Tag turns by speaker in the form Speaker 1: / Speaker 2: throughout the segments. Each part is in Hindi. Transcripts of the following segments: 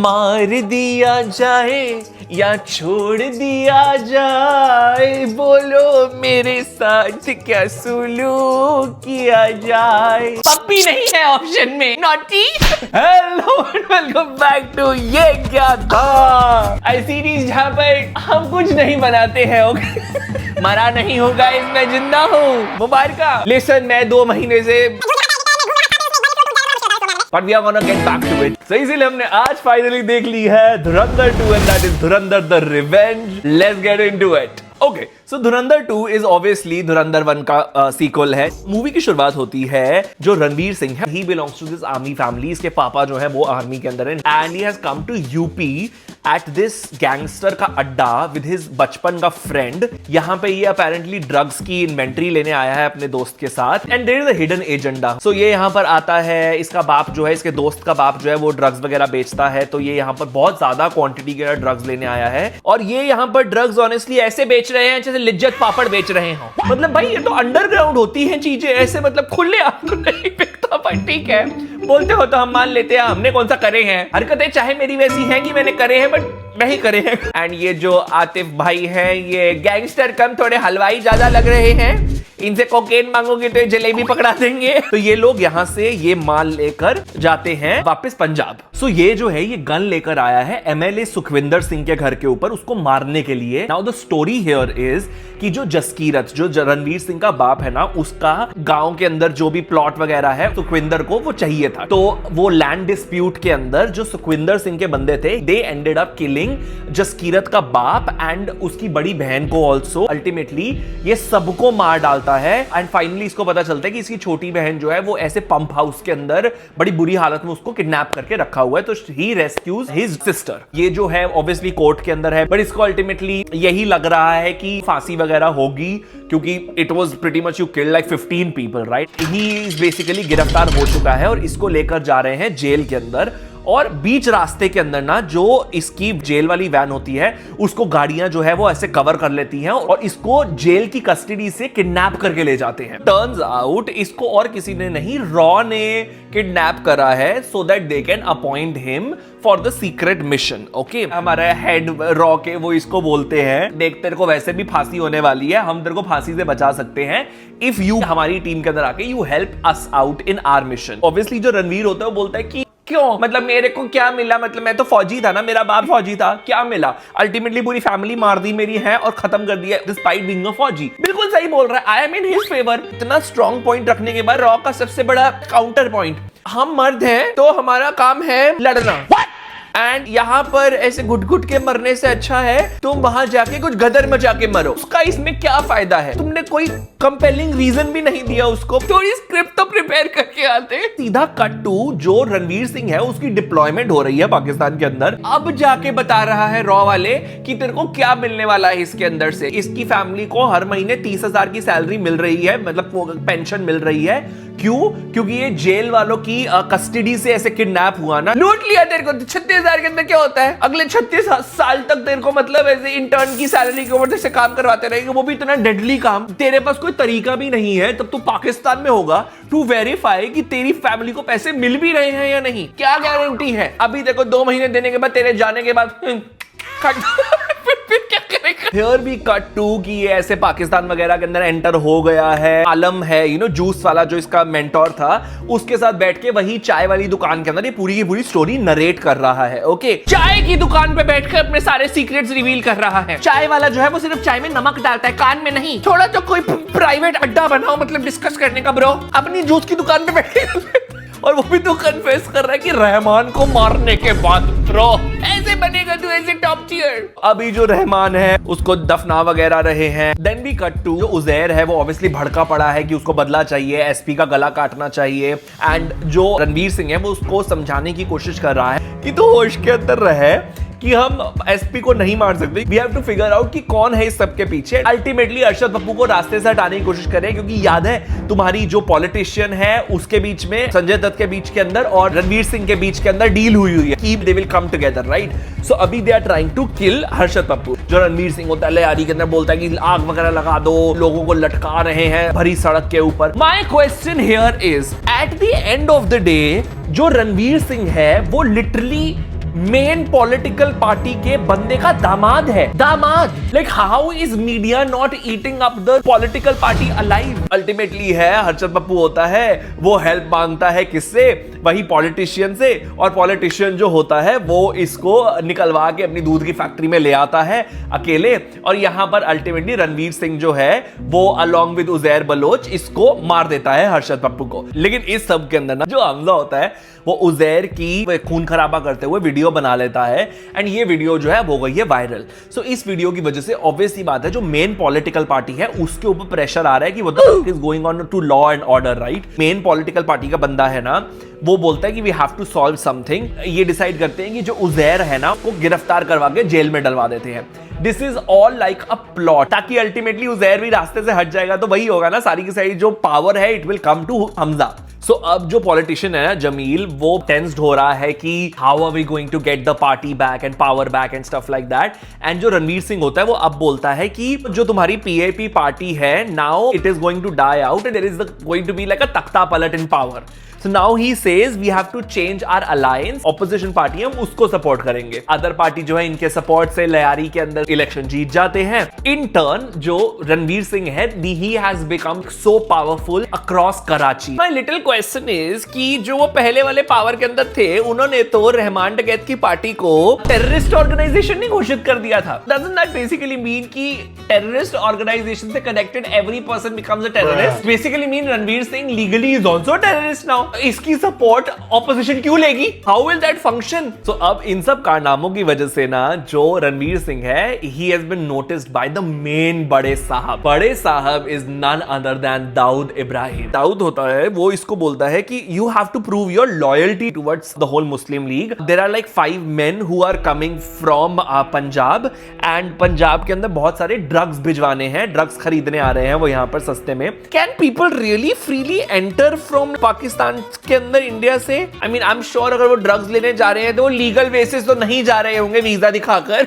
Speaker 1: मार दिया जाए या छोड़ दिया जाए, बोलो मेरे साथ क्या सुलूक किया जाए। पप्पी नहीं है ऑप्शन में, naughty. Hello welcome back to ये क्या था, सीरीज जहां पर हम कुछ नहीं बनाते हैं। ओके मरा नहीं होगा इसमें, जिंदा हूँ। मुबारक। लिसन, मैं 2 महीने से But we are gonna get back to it. So इसीलिए हमने आज फाइनली देख ली है धुरंधर 2 and that is Dhurandhar the revenge. Let's get into it. Okay, so Dhurandhar 2 is obviously धुरंधर 1 का सीक्वल है। मूवी की शुरुआत होती है जो रणवीर सिंह है, he belongs to this army family। इसके पापा जो है वो आर्मी के अंदर है and he has come to UP at this gangster का अड्डा with his बचपन का फ्रेंड। यहाँ पे ये अपेरेंटली ड्रग्स की इन्वेंट्री लेने आया है अपने दोस्त के साथ and there is a hidden agenda। So ये यहाँ पर आता है, इसका बाप जो है, इसके दोस्त का बाप जो है वो ड्रग्स वगैरह बेचता है, तो ये यहाँ पर बहुत ज्यादा क्वांटिटी के ड्रग्स लेने आया है और ये यहाँ पर ड्रग्स ऑनेस्टली ऐसे बेच रहे हैं जैसे लिज्जत पापड़ बेच रहे हो। मतलब भाई ये तो अंडरग्राउंड होती हैं चीजें, ऐसे मतलब खुले आप तो नहीं बिकता, पर ठीक है बोलते हो तो हम मान लेते हैं। हमने कौन सा करे हैं हरकतें, चाहे मेरी वैसी हैं कि मैंने करे हैं बट नहीं करे हैं। एंड ये जो आतिफ भाई हैं ये गैंगस्टर कम थोड़े हलवाई ज्यादा लग रहे हैं, इनसे कोकेन मांगोगे तो ये जलेबी पकड़ा देंगे। तो ये लोग यहाँ से ये माल लेकर जाते हैं वापस पंजाब। सो ये जो है ये गन लेकर आया है MLA सुखविंदर सिंह के घर के ऊपर उसको मारने के लिए। Now the story here is कि जो जसकीरत जो रणवीर सिंह का बाप है ना, उसका गांव के अंदर जो भी प्लॉट वगैरह है सुखविंदर को वो चाहिए था। तो वो लैंड डिस्प्यूट के अंदर जो सुखविंदर सिंह के बंदे थे they ended up killing Jaskirat का बाप एंड उसकी बड़ी बहन को ऑल्सो। अल्टीमेटली ये सबको मार डालता है एंड फाइनली इसको पता चलता है कि इसकी छोटी बहन जो है वो ऐसे पंप हाउस के अंदर बड़ी बुरी हालत में उसको किडनैप करके रखा हुआ है। तो ही रेस्क्यूज हिज सिस्टर। ये जो है ऑब्वियसली कोर्ट के अंदर है बट इसको अल्टीमेटली यही लग रहा है कि फांसी वगैरह होगी क्योंकि it was pretty much you killed like 15 people right. He is basically गिरफ्तार हो चुका है और इसको लेकर जा रहे हैं जेल के अंदर। और बीच रास्ते के अंदर ना जो इसकी जेल वाली वैन होती है उसको गाड़ियां जो है वो ऐसे कवर कर लेती हैं और इसको जेल की कस्टडी से किडनैप करके ले जाते हैं। टर्न्स आउट इसको और किसी ने नहीं, रॉ ने किडनैप करा है so that they can appoint him for the secret mission. Okay, हमारा हेड रॉ के वो इसको बोलते हैं देख तेरे को वैसे भी फांसी होने वाली है, हम तेरे को फांसी से बचा सकते हैं इफ यू हमारी टीम के अंदर आके you help us out in our mission. Obviously जो रणवीर होता है वो बोलता है कि क्यों, मतलब मेरे को क्या मिला, मतलब मैं तो फौजी था ना, मेरा बाप फौजी था, क्या मिला, अल्टीमेटली पूरी फैमिली मार दी मेरी है और खत्म कर दिया डिस्पाइट बीइंग अ फौजी। बिल्कुल सही बोल रहा है, I am in his favour. इतना स्ट्रॉन्ग पॉइंट रखने के बाद रॉ का सबसे बड़ा काउंटर पॉइंट, हम मर्द हैं तो हमारा काम है लड़ना एंड यहाँ पर ऐसे घुट घुट के मरने से अच्छा है तुम वहां जाके कुछ गदर में जाके मरो। उसका इसमें क्या फायदा है, तुमने कोई कंपेलिंग रीजन भी नहीं दिया उसको, थोड़ी स्क्रिप्ट तो प्रिपेयर करके आते। सीधा कट टू जो रणवीर सिंह है उसकी डिप्लॉयमेंट हो रही है पाकिस्तान के अंदर, अब जाके बता रहा है रॉ वाले कि तेरे को क्या मिलने वाला है इसके अंदर से। इसकी फैमिली को हर महीने 30,000 की सैलरी मिल रही है, मतलब पेंशन मिल रही है। क्यों? क्योंकि ये जेल वालों की कस्टडी से ऐसे किडनैप हुआ ना, लूट लिया तेरे को। 36,000 के अंदर क्या होता है, अगले 36 साल तक तेरे को मतलब ऐसे इंटर्न की सैलरी के ऊपर से काम करवाते रहेंगे, वो भी इतना डेडली काम। तेरे पास कोई तरीका भी नहीं है तब तू पाकिस्तान में होगा टू वेरीफाई कि तेरी फैमिली को पैसे मिल भी रहे हैं या नहीं। क्या गारंटी है? अभी देखो 2 महीने देने के बाद तेरे जाने के बाद फिर क्या करेगा? Here we cut to कि ये ऐसे पाकिस्तान वगैरह के अंदर एंटर हो गया है। आलम है यू नो जूस वाला जो इसका मेंटोर था, उसके साथ बैठ के वही चाय वाली दुकान के अंदर ये पूरी की पूरी स्टोरी नरेट कर रहा है। ओके, चाय की दुकान पे बैठकर अपने सारे सीक्रेट्स रिवील कर रहा है। चाय वाला जो है वो सिर्फ चाय में नमक डालता है, कान में नहीं। थोड़ा तो कोई प्राइवेट अड्डा बनाओ, मतलब डिस्कस करने का ब्रो। अपनी जूस की दुकान पे बैठे और वो भी तो कन्फेस कर रहा है कि रहमान को मारने के बाद ब्रो ऐसे बनेगा तू, ऐसे टॉप टियर। अभी जो रहमान है उसको दफना वगैरह रहे हैं। देन भी कट टू जो उजैर है वो ऑब्वियसली भड़का पड़ा है कि उसको बदला चाहिए, एसपी का गला काटना चाहिए। एंड जो रणवीर सिंह है वो उसको समझाने की कोशिश कर रहा है कि तू होश के अंदर रहे कि हम एसपी को नहीं मार सकते, we have to figure out कि कौन है इस सब के पीछे। अल्टीमेटली अरशद पप्पू को रास्ते से हटाने की कोशिश कर रहे हैं क्योंकि याद है तुम्हारी जो पॉलिटिशियन है उसके बीच में, संजय दत्त के बीच के अंदर और रणवीर सिंह के बीच के अंदर डील हुई है कि they will come together right. So अभी they are trying to kill Harshad Pappu. जो रणवीर सिंह होता है लयारी के अंदर बोलता है कि आग वगैरह लगा दो, लोगों को लटका रहे हैं भरी सड़क के ऊपर। My question here is at the end of the day जो रणवीर सिंह है वो लिटरली मेन पॉलिटिकल पार्टी के बंदे का दामाद है, दामाद। Like how is media not eating up the political party alive? Ultimately है हर्षद पप्पू होता है, वो हेल्प मांगता है किससे? वही पॉलिटिशियन से, और पॉलिटिशियन जो होता है वो इसको निकलवा के अपनी दूध की फैक्ट्री में ले आता है अकेले, और यहां पर अल्टीमेटली रणवीर सिंह जो है वो अलॉन्ग विद उजैर बलोच इसको मार देता है हर्षद पप्पू को। लेकिन इस सब के अंदर ना जो हमजा होता है वो उजैर की खून खराबा करते हुए वीडियो बना लेता है, एंड ये वीडियो जो है वो गई है वायरल। सो इस वीडियो की वजह से ऑब्वियस सी बात है जो मेन पॉलिटिकल पार्टी है उसके ऊपर प्रेशर आ रहा है कि what the fuck is going on to law and order, right? Main political party का बंदा है ना, वो बोलता है कि we have to solve something. ये डिसाइड करते हैं कि जो उजैर है ना को गिरफ्तार करवा के जेल में डलवा देते हैं। This is all like a plot, ताकि अल्टीमेटली उजैर भी रास्ते से हट जाएगा, तो वही होगा ना, सारी की सारी जो पावर है it will come to Hamza. So अब जो पॉलिटिशियन है ना जमील, वो टेंस्ड हो रहा है कि how are we going to get the party back and power back and stuff like that. And जो रणवीर सिंह होता है वो अब बोलता है कि जो तुम्हारी पीएपी पार्टी है now it is going to die out and there is going to be like a तख्ता पलट in power. So now he says we have to change our alliance. Opposition party हम उसको सपोर्ट करेंगे, अदर पार्टी जो है इनके सपोर्ट से लयारी के अंदर इलेक्शन जीत जाते हैं। इन टर्न जो रणवीर सिंह है he has become so powerful across Karachi. My little question is कि जो वो पहले वाले पावर के अंदर थे उन्होंने तो रहमान डकैत की पार्टी को टेररिस्ट ऑर्गेनाइजेशन नहीं घोषित कर दिया था। Doesn't that basically mean कि टेररिस्ट ऑर्गेनाइजेशन से connected every person becomes a terrorist? Basically mean Ranveer Singh legally is also a terrorist now. इसकी सपोर्ट ऑपोजिशन क्यों लेगी? How will that function? So अब इन सब कारनामों की वजह से ना जो रणवीर सिंह है he has been noticed by the main बड़े साहब। बड़े साहब is none other than Dawood Ibrahim. Dawood होता है वो इसको बोलता है कि you have to prove your loyalty towards the whole Muslim League. There are like 5 men who are coming from Punjab, and Punjab के अंदर बहुत सारे ड्रग्स भिजवाने हैं, ड्रग्स खरीदने आ रहे हैं वो यहाँ पर सस्ते में। Can people really freely enter from Pakistan के अंदर इंडिया से? I mean I am sure अगर वो ड्रग्स लेने जा रहे हैं तो वो लीगल बेसिस तो नहीं जा रहे होंगे वीजा दिखाकर।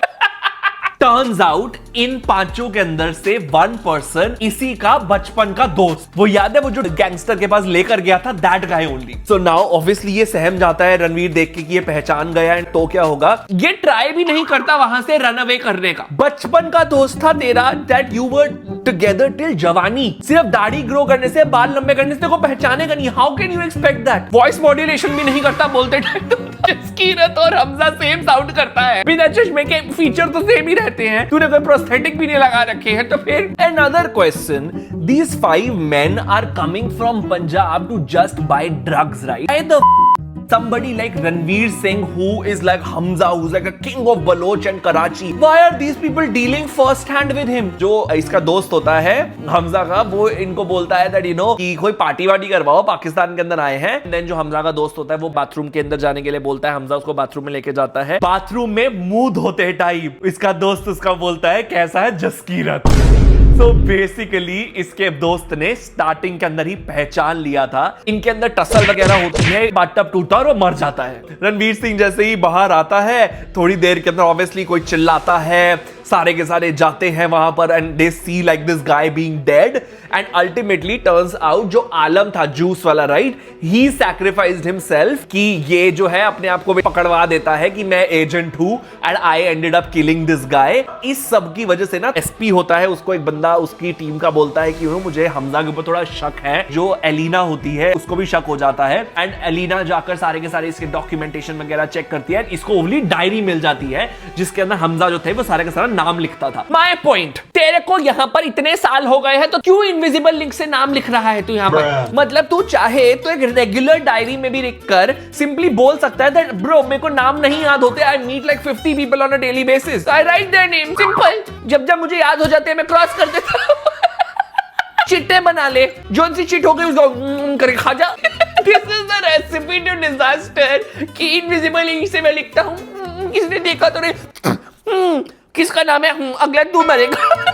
Speaker 1: टर्न्स आउट इन पांचों के अंदर से 1 पर्सन इसी का बचपन का दोस्त, वो याद है वो जो गैंगस्टर के पास लेकर गया था, that guy only. So now obviously ये सहम जाता है रणवीर देख के कि ये पहचान गया है, तो क्या होगा? ये ट्राई भी नहीं करता वहां से रन अवे करने का। बचपन का दोस्त था तेरा, that you were together till जवानी, सिर्फ दाढ़ी ग्रो करने से, बाल लंबे करने से तेरे को पहचानेगा नहीं। How can you expect that? Voice modulation भी नहीं करता बोलते टाइम। जसकीरत और हमजा सेम साउंड करता है, बिना चश्मे के फीचर तो सेम ही रहते हैं, तूने कोई प्रोस्थेटिक भी नहीं लगा रखे हैं तो फिर। Another question, these 5 men are coming from Punjab to just buy drugs, right? Why the somebody like Ranveer Singh, who is like Hamza, who's like a king of Baloch and Karachi, why are these people dealing first hand with him? जो इसका दोस्त होता है हमजा का, वो इनको बोलता है that you know कि कोई पार्टी वार्टी करवाओ, पाकिस्तान के अंदर आए हैं। देन जो हमजा का दोस्त होता है वो बाथरूम के अंदर जाने के लिए बोलता है, हमजा उसको बाथरूम में लेके जाता है। बाथरूम में मुंह धोते टाइम इसका दोस्त उसका बोलता है कैसा है जसकीरत। So basically इसके दोस्त ने स्टार्टिंग के अंदर ही पहचान लिया था, इनके अंदर टसल वगैरह होती है, बाथटब टूटा और वो मर जाता है। रणवीर सिंह जैसे ही बाहर आता है थोड़ी देर के अंदर ऑब्वियसली कोई चिल्लाता है, सारे के सारे जाते हैं वहां पर and they see like this guy being dead, and ultimately turns out जो आलम था जूस वाला, राइट, ही सैक्रिफाइस्ड हिमसेल्फ कि ये जो है अपने आप को पकड़वा देता है कि मैं एजेंट हूं and I ended up killing this guy. इस सब की वजह से ना एसपी होता है, उसको एक बंदा उसकी टीम का बोलता है कि मुझे हमजा के ऊपर थोड़ा शक है। जो एलिना होती है उसको भी शक हो जाता है, एंड एलिना जाकर सारे के सारे इसके डॉक्यूमेंटेशन वगैरह चेक करती है, इसको ओनली डायरी मिल जाती है जिसके अंदर हमजा जो थे वो सारे का सारा नाम लिखता था। माय पॉइंट, तेरे को यहाँ पर इतने साल हो गए हैं तो क्यों इनविजिबल लिंक से नाम लिख रहा है तू यहाँ पर? मतलब तू चाहे तो एक रेगुलर डायरी में भी लिखकर सिंपली बोल सकता है दैट ब्रो मेरे को नाम नहीं याद होते, I meet like 50 people on a daily basis, I write their name, simple. जब जब मुझे याद हो जाते हैं मैं क्रॉस कर देता हूं। चिट्टे बना ले, जोन सी चिट हो गई उसको करके खा जा। This is the recipe to disaster कि इनविजिबल इंक से मैं लिखता हूं, किसने देखा तो नहीं, किसका नाम है, अगला तू मरेगा।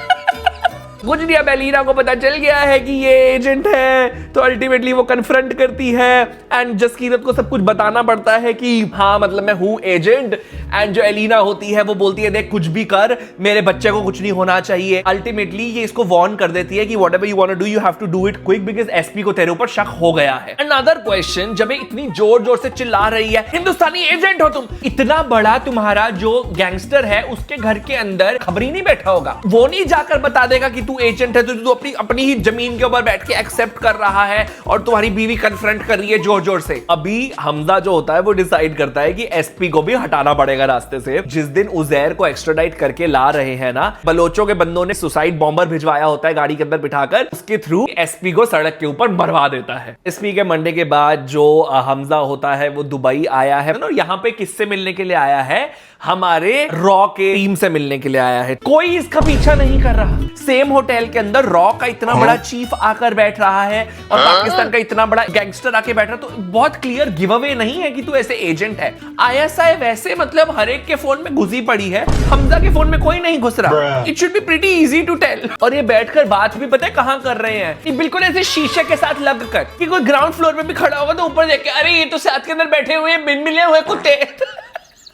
Speaker 1: कुछ नहीं, अब एलिना को पता चल गया है कि ये एजेंट है, तो अल्टीमेटली वो कन्फ्रंट करती है एंड जसकीरत को सब कुछ बताना पड़ता है कि हाँ मतलब मैं हूँ एजेंट। एंड जो एलिना होती है वो बोलती है देख कुछ भी कर, मेरे बच्चे को कुछ नहीं होना चाहिए। अल्टीमेटली ये इसको वार्न कर देती है कि whatever you want to do you have to do it quick because SP को तेरे ऊपर शक हो गया है। अनदर क्वेश्चन, जब ये इतनी जोर जोर से चिल्ला रही है हिंदुस्तानी एजेंट हो तुम, इतना बड़ा तुम्हारा जो गैंगस्टर है उसके घर के अंदर खबरी नहीं बैठा होगा, वो नहीं जाकर बता देगा कि तू एजेंट है, तो तू अपनी ही जमीन के ऊपर बैठ के एक्सेप्ट कर रहा है और तुम्हारी बीवी कन्फ्रंट कर रही है जोर जोर से। अभी हमजा जो होता है वो डिसाइड करता है कि एसपी को भी हटाना पड़ेगा रास्ते से। जिस दिन उजैर को एक्स्ट्राडाइट करके ला रहे हैं ना, बलोचों के बंदों ने सुसाइड बॉम्बर भिजवाया होता है गाड़ी के अंदर बिठाकर, उसके थ्रू एसपी को सड़क के ऊपर मरवा देता है। एसपी के मंडे के बाद जो हमजा होता है वो दुबई आया है और यहाँ पे किससे मिलने के लिए आया है, हमारे रॉ के टीम से मिलने के लिए आया है। कोई इसका पीछा नहीं कर रहा। सेम होटल के अंदर रॉ का इतना बड़ा चीफ आकर बैठ रहा है और पाकिस्तान का इतना बड़ा गैंगस्टर आके बैठ रहा, तो बहुत क्लियर गिव अवे नहीं है कि तू ऐसे एजेंट है। आईएसआई वैसे मतलब हर एक के फोन में घुसी पड़ी है, हमजा के फोन में कोई नहीं घुस रहा। It should be pretty easy to tell. और ये बैठकर बात भी पता है कहां कर रहे हैं, ये बिल्कुल ऐसे शीशे के साथ लग कर कि कोई ग्राउंड फ्लोर पे भी खड़ा होगा तो ऊपर देख के अरे ये तो साथ के अंदर बैठे हुए बिन मिले हुए कुत्ते।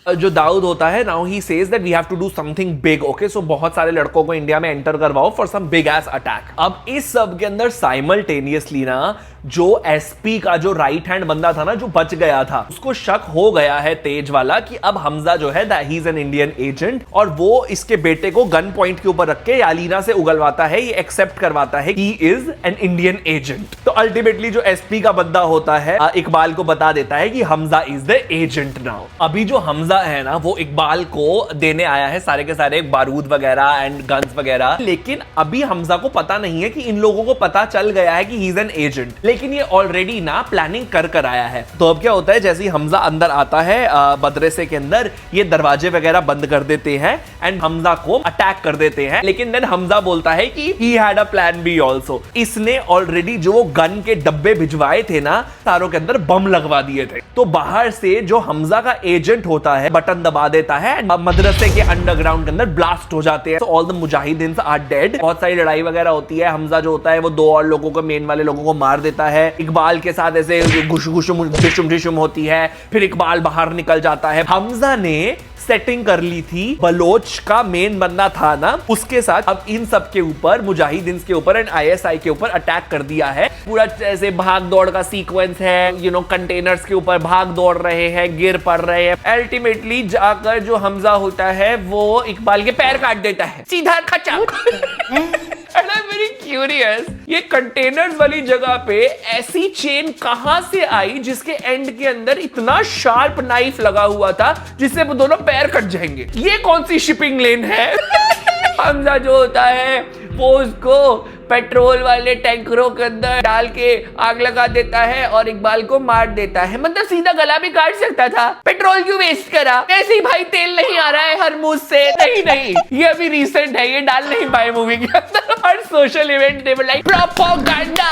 Speaker 1: जो दाऊद होता है now he says that we have to do something big. Okay, so बहुत सारे लड़कों को इंडिया में एंटर करवाओ for some big ass attack. अब इस सब के अंदर साइमल्टेनियसली ना जो एसपी का जो राइट हैंड बंदा था ना जो बच गया था, उसको शक हो गया है तेज वाला कि अब हमजा जो है he is an Indian agent, और वो इसके बेटे को गन पॉइंट के ऊपर रख के यालीना से उगलवाता है, ये एक्सेप्ट करवाता है he is an Indian agent. तो अल्टीमेटली जो एसपी का बंदा होता है इकबाल को बता देता है कि Hamza is the agent now. अभी जो हमजा है ना वो इकबाल को देने आया है सारे के सारे बारूद वगैरह एंड गन्स वगैरह, लेकिन अभी हमजा को पता नहीं है कि इन लोगों को पता चल गया है कि ही इज एन एजेंट, लेकिन ये ऑलरेडी ना प्लानिंग कर आया है। तो अब क्या होता है, जैसे ही हमजा अंदर आता है मदरसे के अंदर, ये दरवाजे वगैरह बंद कर देते हैं एंड हमजा को अटैक कर देते हैं। लेकिन देन हमजा बोलता है कि he had a plan be also. इसने ऑलरेडी जो वो गन के डब्बे भिजवाए थे ना, सारों के अंदर बम लगवा दिए थे। तो बाहर से जो हमजा का एजेंट होता है बटन दबा देता है, मदरसे के अंडरग्राउंड के अंदर ब्लास्ट हो जाते हैं। All the mujahideen are dead. बहुत सारी लड़ाई वगैरह होती है। हमजा जो होता है वो दो और लोगों को, मेन वाले लोगों को मार देता है। इकबाल के साथ ऐसे घुशुम होती है, फिर इकबाल बाहर निकल जाता है। हमजा ने सेटिंग कर ली थी बलोच का मेन बंदा था ना उसके साथ, अब इन सब के ऊपर मुजाहिदीन के ऊपर एंड आईएसआई के ऊपर अटैक कर दिया है। पूरा ऐसे भाग दौड़ का सीक्वेंस है, कंटेनर्स के ऊपर भाग दौड़ रहे हैं, गिर पड़ रहे हैं। अल्टीमेटली जाकर जो हमजा होता है वो इकबाल के पैर काट देता है सीधा खचा। And I'm very curious, ये कंटेनर्स वाली जगह पे ऐसी चेन कहां से आई जिसके एंड के अंदर इतना शार्प नाइफ लगा हुआ था जिससे वो दोनों पैर कट जाएंगे? ये कौन सी शिपिंग लेन है? हमजा जो होता है वो उसको पेट्रोल वाले टैंकरों के अंदर डाल के आग लगा देता है और इकबाल को मार देता है। मतलब सीधा गला भी काट सकता था, पेट्रोल क्यों वेस्ट करा? ऐसे ही भाई तेल नहीं आ रहा है हरमुज से। नहीं, ये अभी रिसेंट है, ये डाल नहीं पाए मूवी के अंदर। हर social event they were like propaganda.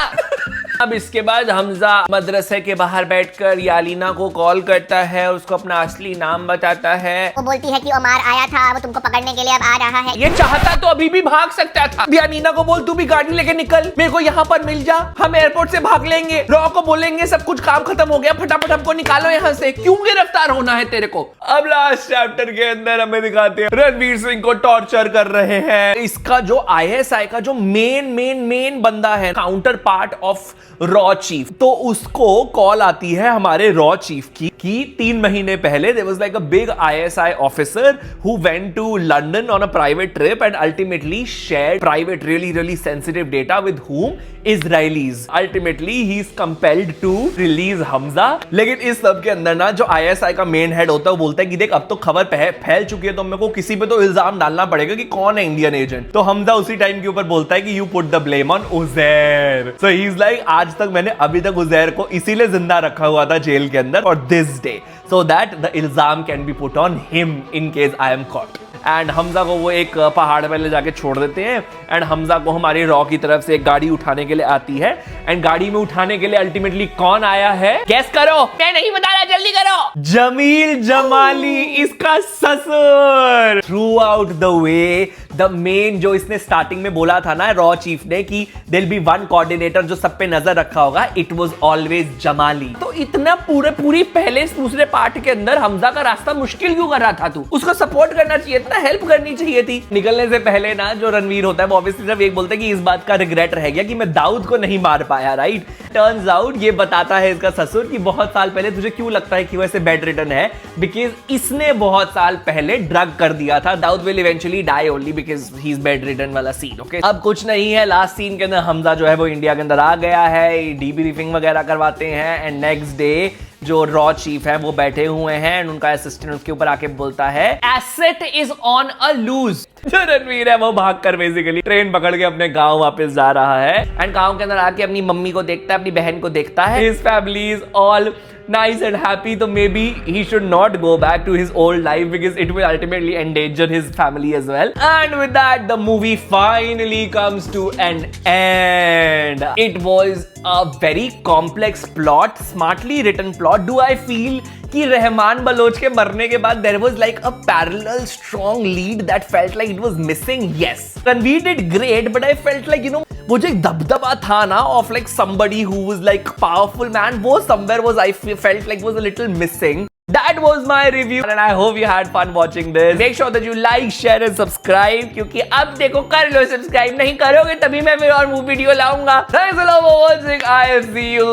Speaker 1: अब इसके बाद हमजा मदरसे के बाहर बैठकर यालीना को कॉल करता है और उसको अपना असली नाम बताता है।
Speaker 2: वो बोलती है कि ओमार आया था, वो तुमको पकड़ने के लिए अब आ रहा है।
Speaker 1: ये चाहता तो अभी भी भाग सकता था। यालीना को बोल तू भी गाड़ी लेके निकल, मेरे को यहाँ पर मिल जा, हम एयरपोर्ट से भाग लेंगे। रॉ को बोलेंगे सब कुछ काम खत्म हो गया, फटाफट हमको निकालो यहाँ से, क्यों गिरफ्तार होना है तेरे को? अब लास्ट चैप्टर के अंदर हमें दिखाते हैं रणवीर सिंह को टॉर्चर कर रहे हैं। इसका जो आईएसआई का जो मेन बंदा है, counter part of raw chief, तो उसको कॉल आती है हमारे रॉ चीफ की कि 3 महीने पहले there was like a big ISI officer who went to London on a private trip and ultimately shared private really sensitive data with whom Israelis. Ultimately he is compelled to release Hamza. लेकिन इस सब के अंदर ना जो आईएसआई का मेन हेड होता है वो बोलता है कि देख अब तो खबर फैल चुकी है, तो मेरे को किसी पे तो इल्जाम डालना पड़ेगा कि कौन है इंडियन एजेंट। तो हमजा उसी टाइम के ऊपर बोलता है कि you put the blame on Uzair. So he is like आज तक मैंने अभी तक उजैर को इसीलिए जिंदा रखा हुआ था जेल के अंदर और this day so that the ilzam can be put on him in case I am caught. And Hamza को वो एक पहाड़ पे ले जाके छोड़ देते हैं एंड हमजा को हमारी रॉ की तरफ से एक गाड़ी उठाने के लिए आती है एंड गाड़ी में उठाने के लिए अल्टीमेटली कौन आया है? गैस करो। मैं नहीं बता रहा, जल्दी करो। जमील जमाली, इसका ससुर। Through out the way the main जो इसने स्टार्टिंग में बोला था ना रॉ चीफ ने कि देयर बी वन कोऑर्डिनेटर जो सब पे नजर रखा होगा, इट वाज ऑलवेज जमाली। तो इतना पूरी पहले दूसरे पार्ट के अंदर हमजा का रास्ता मुश्किल क्यों कर रहा था तू? उसको सपोर्ट करना चाहिए था, हेल्प करनी चाहिए थी। निकलने से पहले ना जो रणवीर होता है वो ऑब्वियसली सिर्फ एक बोलता है कि इस बात का रिग्रेट रह गया कि मैं दाऊद को नहीं मार पाया, राइट? टर्न्स आउट ये बताता है इसका ससुर कि बहुत साल पहले तुझे क्यों लगता है कि वैसे बेड रिटर्न है, बिकॉज इसने बहुत साल पहले ड्रग कर दिया था। Dawood will eventually die only because he is bad return वाला सीन। ओके, अब कुछ नहीं है, लास्ट सीन के अंदर हमजा जो है वो इंडिया के अंदर आ गया है, डीब्रीफिंग वगैरह करवाते हैं एंड नेक्स्ट डे जो रॉ चीफ है वो बैठे हुए हैं एंड उनका असिस्टेंट उसके ऊपर आके बोलता है asset is on a loose. जो रणवीर है वो भागकर बेसिकली ट्रेन पकड़ के अपने गांव वापस जा रहा है एंड गांव के अंदर आके अपनी मम्मी को देखता है, अपनी बहन को देखता है। His family is all nice and happy, तो maybe he should not go back to his old life because it will ultimately endanger his family as well. And with that, the movie finally comes to an end. It was a very complex plot, smartly written plot. Do I feel कि रहमान बलोच के मरने के बाद there was like a parallel strong lead that felt like it was missing? Yes. Ranveer did great, but I felt like, you know, वो जो एक दबदबा था ना of like somebody who was like powerful man, वो somewhere was, I felt like was a little missing. That was my review and I hope you had fun watching this. Make sure that you like, share and subscribe क्योंकि अब देखो कर लो सब्सक्राइब, नहीं करोगे तभी मैं फिर और मूवी वीडियो लाऊंगा। Thanks a lot for watching. I see you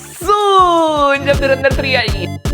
Speaker 1: soon जब धुरंधर 3 आएगी।